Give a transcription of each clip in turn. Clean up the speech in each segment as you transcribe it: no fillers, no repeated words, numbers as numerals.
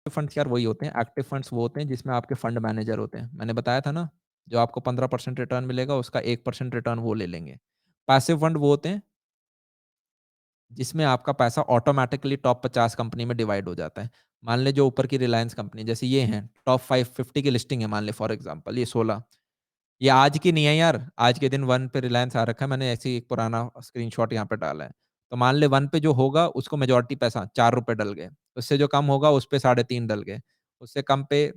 Funds यार वही होते हैं, एक्टिव फंड्स वो होते हैं जिसमें आपके फंड मैनेजर होते हैं। मैंने बताया था ना, जो आपको 15% रिटर्न मिलेगा उसका 1% रिटर्न वो ले लेंगे। पैसिव फंड वो होते हैं जिसमें आपका पैसा ऑटोमैटिकली टॉप 50 कंपनी में डिवाइड हो जाता है। मान लें जो ऊपर की रिलायंस कंपनी जैसे ये हैं, टॉप 550 की लिस्टिंग है, मान लें फॉर एग्जांपल ये 16। ये आज की नहीं है यार, आज के दिन 1 पे रिलायंस आ रखा है, मैंने ऐसे ही एक पुराना स्क्रीनशॉट यहाँ पे डाला है। तो मान ले 1 पे जो होगा उसको मेजॉरिटी पैसा ₹4 डल गए, उससे जो कम होगा उस पे 3.5 डल गए, उससे कम पे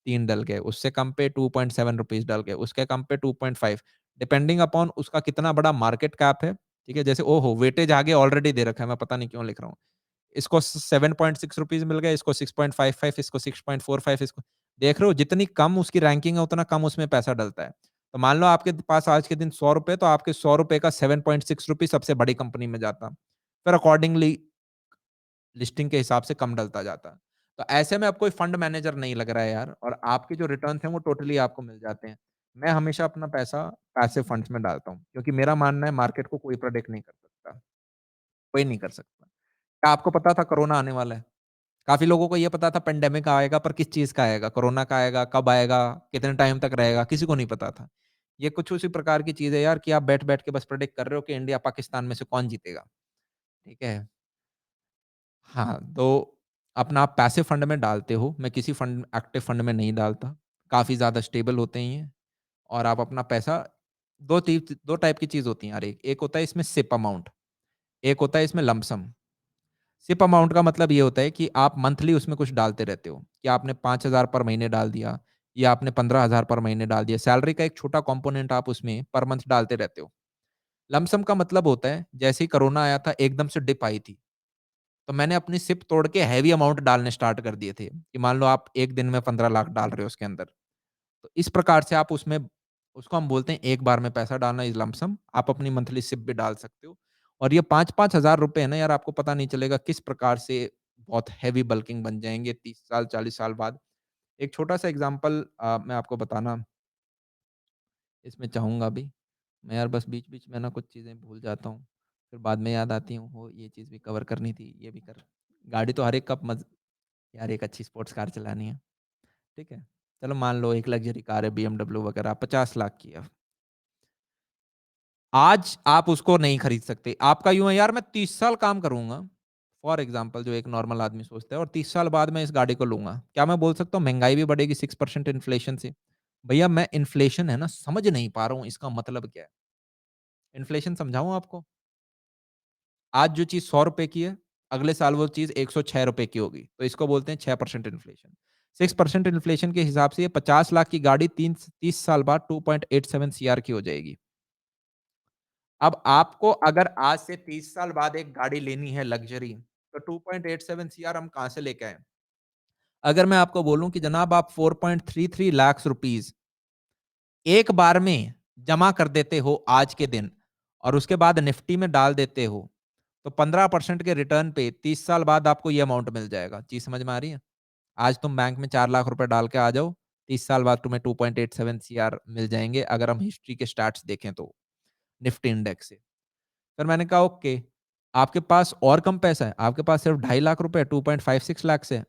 3 डल गए, उससे कम पे ₹2.7 डल गए, उसके कम पे 2.5, डिपेंडिंग अपॉन उसका कितना बड़ा मार्केट कैप है, ठीक है? जैसे ओहो! वेटेज आगे ऑलरेडी दे रखा है, मैं पता नहीं क्यों लिख रहा हूँ। इसको ₹7.6 मिल गए, इसको 6.55, इसको 6.45, इसको देख रहे हो जितनी कम उसकी रैंकिंग है उतना कम उसमें पैसा डलता है। तो मान लो आपके पास आज के दिन ₹100 तो आपके ₹100 का ₹7.6 सबसे बड़ी कंपनी में जाता। फिर अकॉर्डिंगली लिस्टिंग के हिसाब से कम डलता जाता। तो ऐसे में अब कोई फंड मैनेजर नहीं लग रहा है यार और आपके जो रिटर्न्स हैं वो टोटली आपको मिल जाते हैं। मैं हमेशा अपना पैसा पैसिव फंड्स में डालता हूँ क्योंकि मेरा मानना है मार्केट को कोई प्रेडिक्ट नहीं कर सकता, कोई नहीं कर सकता। क्या आपको पता था कोरोना आने वाला है? काफ़ी लोगों को ये पता था पैंडेमिक आएगा पर किस चीज़ का आएगा, कोरोना का आएगा, कब आएगा, कितने टाइम तक रहेगा, किसी को नहीं पता था। ये कुछ उसी प्रकार की चीज़ है यार कि आप बैठ-बैठ के बस प्रेडिक्ट कर रहे हो कि इंडिया पाकिस्तान में से कौन जीतेगा, ठीक है? हाँ, तो अपना आप पैसिव फंड में डालते हो, मैं किसी फंड एक्टिव फंड में नहीं डालता, काफ़ी ज़्यादा स्टेबल होते हैं ये और आप अपना पैसा 2 टाइप की चीज़ होती है यार एक होता है इसमें सिप अमाउंट, एक होता है इसमें लंप सम। सिप अमाउंट का मतलब ये होता है कि आप मंथली उसमें कुछ डालते रहते हो, कि आपने 5,000 पर महीने डाल दिया या आपने 15,000 पर महीने डाल दिया। सैलरी का एक छोटा कंपोनेंट आप उसमें पर मंथ डालते रहते हो। लंप सम का मतलब होता है जैसे ही कोरोना आया था एकदम से डिप आई थी, तो मैंने अपनी सिप तोड़ के हेवी अमाउंट डालने स्टार्ट कर दिए थे, कि मान लो आप 1 दिन में 15 लाख डाल रहे हो उसके अंदर। तो इस प्रकार से आप उसमें उसको हम बोलते हैं एक बार में पैसा डालना इज़ लंप सम। आप अपनी मंथली सिप भी डाल सकते हो और ये 5-5 हज़ार रुपए है ना यार आपको पता नहीं चलेगा किस प्रकार से बहुत हेवी बल्किंग बन जाएँगे 30 साल, 40 साल बाद। एक छोटा-सा एग्ज़ाम्पल मैं आपको बताना इसमें चाहूँगा अभी। मैं यार बस बीच-बीच में ना कुछ चीज़ें भूल जाता हूँ, फिर बाद में याद आती हूँ, हो ये चीज़ भी कवर करनी थी, ये भी कर गाड़ी तो हर एक का यार एक अच्छी स्पोर्ट्स कार चलानी है, ठीक है? चलो मान लो एक लग्ज़री कार है बीएमडब्ल्यू वगैरह 50 लाख की है। आज आप उसको नहीं खरीद सकते। आपका यूँ है यार मैं 30 साल काम करूँगा, फॉर एग्ज़ाम्पल जो एक नॉर्मल आदमी सोचता है और 30 साल बाद मैं इस गाड़ी को लूँगा। क्या मैं बोल सकता हूँ महँगाई भी बढ़ेगी 6% इन्फ्लेशन से? भैया मैं इन्फ्लेशन है ना समझ नहीं पा रहा हूँ इसका मतलब क्या है? इन्फ्लेशन समझाऊँ आपको? आज जो चीज़ ₹100 की है, अगले साल वो चीज़ ₹106 की होगी। तो इसको बोलते हैं 6% इन्फ्लेशन। 6% इन्फ्लेशन के हिसाब से ये 50 लाख की गाड़ी 30 साल बाद 2.87 सीआर की हो जाएगी। अब आपको अगर आज से 30 साल बाद एक गाड़ी लेनी है लग्ज़री, तो 2.87 सीआर हम कहाँ से लेके आएँ? अगर मैं आपको बोलूँ कि जनाब आप 4.33 लाख रुपीज़ एक बार में जमा कर देते हो आज के दिन और उसके बाद निफ्टी में डाल देते हो, तो 15% के रिटर्न पे 30 साल बाद आपको ये अमाउंट मिल जाएगा। चीज़ समझ में आ रही है? आज तुम बैंक में 4 लाख रुपए डाल के आ जाओ, 30 साल बाद तुम्हें 2.87 सीआर मिल जाएँगे अगर हम हिस्ट्री के स्टैट्स देखें तो, निफ्टी इंडेक्स से। फिर मैंने कहा ओके, आपके पास और कम पैसा है, आपके पास सिर्फ 2.5 लाख 2.56 लाख है,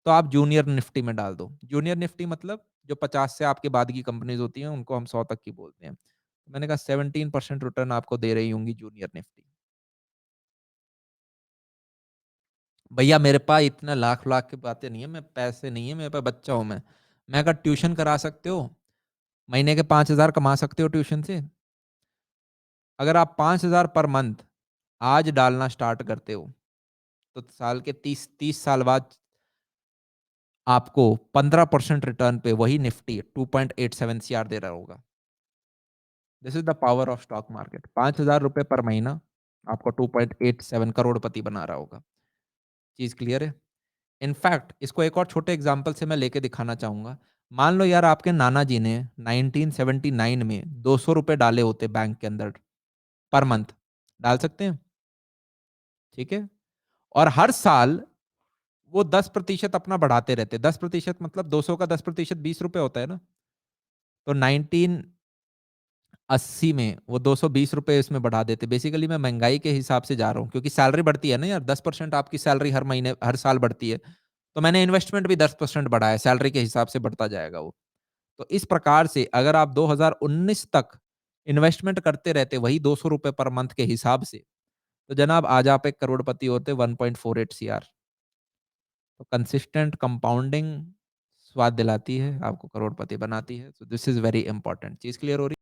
तो आप जूनियर निफ्टी में डाल दो। जूनियर निफ्टी मतलब जो 50 से आपके बाद की कंपनीज़ होती हैं, उनको हम 100 तक की बोलते हैं। तो मैंने कहा 17% रिटर्न आपको दे रही होंगी जूनियर निफ्टी। भैया मेरे पास इतना लाख-लाख की बातें नहीं है, मैं पैसे नहीं है, मेरे पास बच्चा हूँ मैं। मैं कहा ट्यूशन करा सकते हो, महीने के 5,000 कमा सकते हो ट्यूशन से। अगर आप 5,000 पर मंथ आज डालना स्टार्ट करते हो, तो साल के 30 साल बाद आपको 15% रिटर्न पे वही निफ्टी 2.87 सीआर दे रहा होगा। This is the power of stock market. ₹5,000 पर महीना आपको 2.87 करोड़पति बना रहा होगा। चीज़ क्लियर है? इनफैक्ट इसको एक और छोटे एग्ज़ाम्पल से मैं लेके दिखाना चाहूँगा। मान लो यार आपके नाना जी ने 1979 में ₹200 डाले होते बैंक के अंदर पर मंथ, डाल सकते हैं? ठीक है? और हर साल वो 10% अपना बढ़ाते रहते हैं। 10% मतलब 200 का 10% ₹20 होता है ना? तो 1980 में वो ₹220 इसमें बढ़ा देते। बेसिकली मैं महँगाई के हिसाब से जा रहा हूँ क्योंकि सैलरी बढ़ती है ना यार, 10% आपकी सैलरी हर महीने हर साल बढ़ती है। तो मैंने इन्वेस्टमेंट भी 10% बढ़ाया, सैलरी के हिसाब से बढ़ता जाएगा वो। तो इस प्रकार से अगर आप 2019 तक इन्वेस्टमेंट करते रहते वही ₹200 पर मंथ के हिसाब से, तो जनाब आज आप एक करोड़पति होते 1.48 सीआर। तो कंसिस्टेंट कंपाउंडिंग स्वाद दिलाती है, आपको करोड़पति बनाती है। So this is very important. Cheese clear हो रही है?